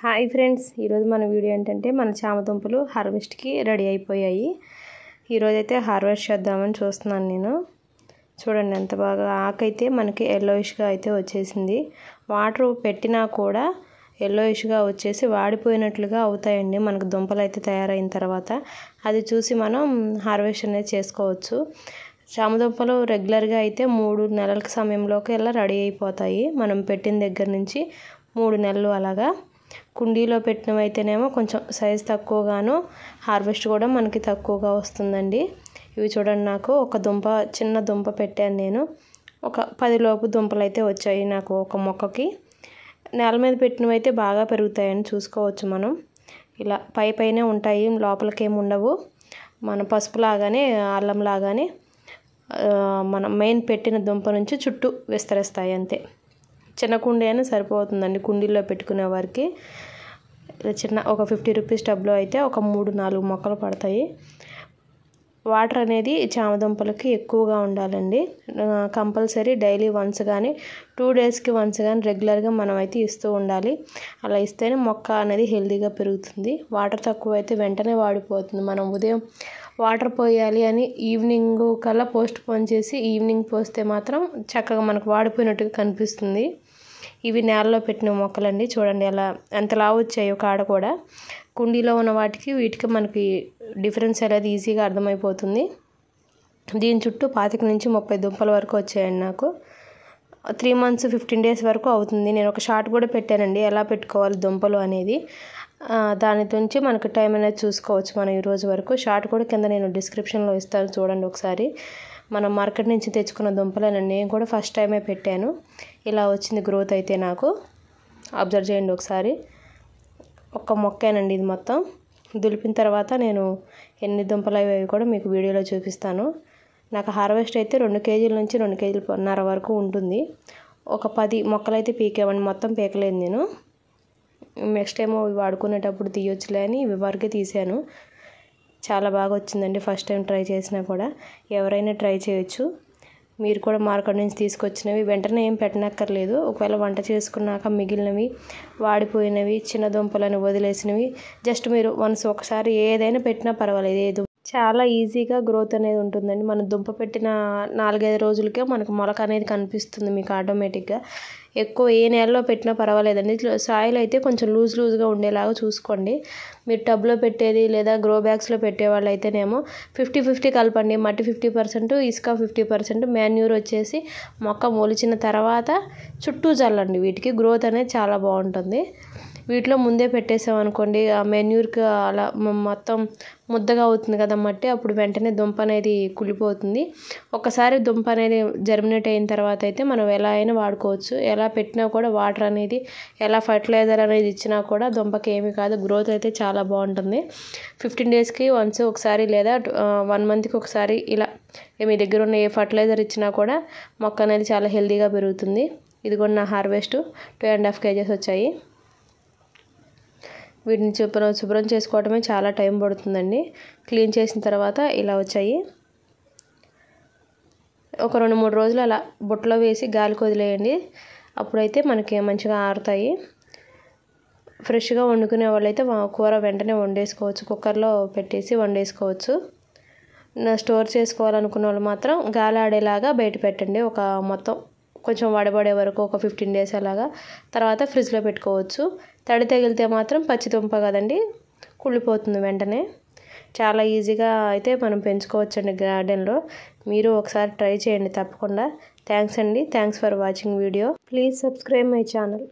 Hi friends, ఈరోజు మన video ఏంటంటే మన చామదుంపలు హార్వెస్ట్కి రెడీ అయిపోయాయి. ఈరోజు అయితే హార్వెస్ట్ చేద్దామని చూస్తున్నాను నేను. చూడండి ఎంత బాగా ఆకైతే మనకి ఎల్లోయిష్గా అయితే వచ్చేసింది. వాటర్ పెట్టినా కూడా ఎల్లోయిష్గా వచ్చేసి వాడిపోయినట్లుగా అవుతాయండి మనకు దుంపలు అయితే తయారైన తర్వాత. అది చూసి మనం హార్వెస్ట్ అనేది చేసుకోవచ్చు. చామదుంపలు రెగ్యులర్గా అయితే 3 నెలల సమయంలోకి ఇలా రెడీ అయిపోతాయి. మనం పెట్టిన దగ్గర నుంచి 3 నెలలు అలాగా. కుండీలో పెట్టినవైతేనేమో కొంచెం సైజ్ తక్కువగాను హార్వెస్ట్ కూడా మనకి తక్కువగా వస్తుందండి. ఇవి చూడండి, నాకు ఒక చిన్న దుంప పెట్టాను నేను. ఒక 10 లోపు దుంపలు అయితే వచ్చాయి నాకు ఒక మొక్కకి. నేల మీద పెట్టినవైతే బాగా పెరుగుతాయని చూసుకోవచ్చు మనం. ఇలా పైనే ఉంటాయి, లోపలికి ఏమి ఉండవు. మన పసుపు లాగానే అల్లం లాగానే మనం మెయిన్ పెట్టిన దుంప నుంచి చుట్టూ విస్తరిస్తాయి అంతే. చిన్న కుండీ అయినా సరిపోతుందండి కుండీలో పెట్టుకునే వారికి. చిన్న ఒక 50 రూపీస్ టబ్లో అయితే ఒక 3-4 మొక్కలు పడతాయి. వాటర్ అనేది చామదుంపలకి ఎక్కువగా ఉండాలండి. కంపల్సరీ డైలీ వన్స్ కానీ 2 డేస్కి వన్స్ కానీ రెగ్యులర్గా మనం అయితే ఇస్తూ ఉండాలి. అలా ఇస్తేనే మొక్క అనేది హెల్తీగా పెరుగుతుంది. వాటర్ తక్కువ అయితే వెంటనే వాడిపోతుంది. మనం ఉదయం వాటర్ పోయాలి అని ఈవినింగ్ కల్లా పోస్ట్ పోన్ చేసి ఈవినింగ్ పోస్తే మాత్రం చక్కగా మనకు వాడిపోయినట్టుగా కనిపిస్తుంది. ఇవి నేలలో పెట్టిన మొక్కలండి. చూడండి ఎలా ఎంత లావు వచ్చాయో కాడ కూడా. కుండీలో ఉన్న వాటికి వీటికి మనకి డిఫరెన్స్ అనేది ఈజీగా అర్థమైపోతుంది. దీని చుట్టూ 25 నుంచి 30 దుంపల వరకు వచ్చాయండి నాకు. 3 మంత్స్ 15 డేస్ వరకు అవుతుంది. నేను ఒక షార్ట్ కూడా పెట్టానండి, ఎలా పెట్టుకోవాలి దుంపలు అనేది. దాని నుంచి మనకు టైం అనేది చూసుకోవచ్చు మనం ఈరోజు వరకు. షార్ట్ కూడా కింద నేను డిస్క్రిప్షన్లో ఇస్తాను, చూడండి ఒకసారి. మనం మార్కెట్ నుంచి తెచ్చుకున్న దుంపలేనండి. నేను కూడా ఫస్ట్ టైమే పెట్టాను. ఇలా వచ్చింది గ్రోత్ అయితే నాకు. అబ్జర్వ్ చేయండి ఒకసారి. ఒక్క మొక్కేనండి ఇది మొత్తం. దులిపిన తర్వాత నేను ఎన్ని దుంపలు అవి కూడా మీకు వీడియోలో చూపిస్తాను. నాకు హార్వెస్ట్ అయితే 2 కేజీల నుంచి 2 కేజీలన్నర వరకు ఉంటుంది. ఒక 10 మొక్కలు అయితే పీకేవండి, మొత్తం పీకలేదు నేను. నెక్స్ట్ ఏమో వాడుకునేటప్పుడు తీయొచ్చులే అని ఇవి వరకే తీసాను. చాలా బాగా వచ్చిందండి. ఫస్ట్ టైం ట్రై చేసినా కూడా ఎవరైనా ట్రై చేయొచ్చు. మీరు కూడా మార్కెట్ నుంచి తీసుకొచ్చినవి వెంటనే ఏం పెట్టనక్కర్లేదు. ఒకవేళ వంట చేసుకున్నాక మిగిలినవి, వాడిపోయినవి, చిన్న దుంపలను వదిలేసినవి జస్ట్ మీరు ఒకసారి ఏదైనా పెట్టినా పర్వాలేదు. చాలా ఈజీగా గ్రోత్ అనేది ఉంటుందండి. మనం దుంప పెట్టిన 4-5 రోజులకే మనకు మొలక అనేది కనిపిస్తుంది మీకు ఆటోమేటిక్గా. ఎక్కువ ఏ నేలలో పెట్టినా పర్వాలేదండి. సాయిల్ అయితే కొంచెం లూజ్గా ఉండేలాగా చూసుకోండి. మీరు టబ్లో పెట్టేది లేదా గ్రో బ్యాగ్స్లో పెట్టేవాళ్ళు అయితేనేమో 50-50 కలపండి. మట్టి 50%, ఇసుక 50%, మాన్యూర్ వచ్చేసి మొక్క మొలిచిన తర్వాత చుట్టూ చల్లండి. వీటికి గ్రోత్ అనేది చాలా బాగుంటుంది. వీటిలో ముందే పెట్టేసామనుకోండి, ఆ మెన్యూర్కి అలా మొత్తం ముద్దగా అవుతుంది కదా మట్టి, అప్పుడు వెంటనే దుంప అనేది కుళ్ళిపోతుంది. ఒకసారి దుంప అనేది జర్మినేట్ అయిన తర్వాత అయితే మనం ఎలా అయినా వాడుకోవచ్చు. ఎలా పెట్టినా కూడా వాటర్ అనేది, ఎలా ఫర్టిలైజర్ అనేది ఇచ్చినా కూడా దుంపకి ఏమీ కాదు. గ్రోత్ అయితే చాలా బాగుంటుంది. 15 డేస్కి వన్స్ ఒకసారి లేదా 1 మంత్కి ఒకసారి ఇలా మీ దగ్గర ఉన్న ఏ ఫర్టిలైజర్ ఇచ్చినా కూడా మొక్క అనేది చాలా హెల్తీగా పెరుగుతుంది. ఇది కూడా నా హార్వెస్ట్ 2.5 కేజెస్ వచ్చాయి. వీటిని శుభ్రం చేసుకోవడమే చాలా టైం పడుతుందండి. క్లీన్ చేసిన తర్వాత ఇలా వచ్చాయి. ఒక 2-3 రోజులు అలా బుట్టలో వేసి గాలికి వదిలేయండి. అప్పుడైతే మనకి మంచిగా ఆరుతాయి. ఫ్రెష్గా వండుకునే వాళ్ళైతే కూర వెంటనే వండేసుకోవచ్చు, కుక్కర్లో పెట్టేసి వండేసుకోవచ్చు. స్టోర్ చేసుకోవాలనుకున్న వాళ్ళు మాత్రం గాలి ఆడేలాగా బయట పెట్టండి. ఒక మొత్తం కొంచెం వడబడే వరకు ఒక 15 డేస్ అలాగా. తర్వాత ఫ్రిడ్జ్లో పెట్టుకోవచ్చు. తడి తగిలితే మాత్రం పచ్చి దుంప కదండి, కుళ్ళిపోతుంది వెంటనే. చాలా ఈజీగా అయితే మనం పెంచుకోవచ్చండి గార్డెన్లో. మీరు ఒకసారి ట్రై చేయండి తప్పకుండా. థ్యాంక్స్ అండి. Thanks for watching video. Please subscribe my channel.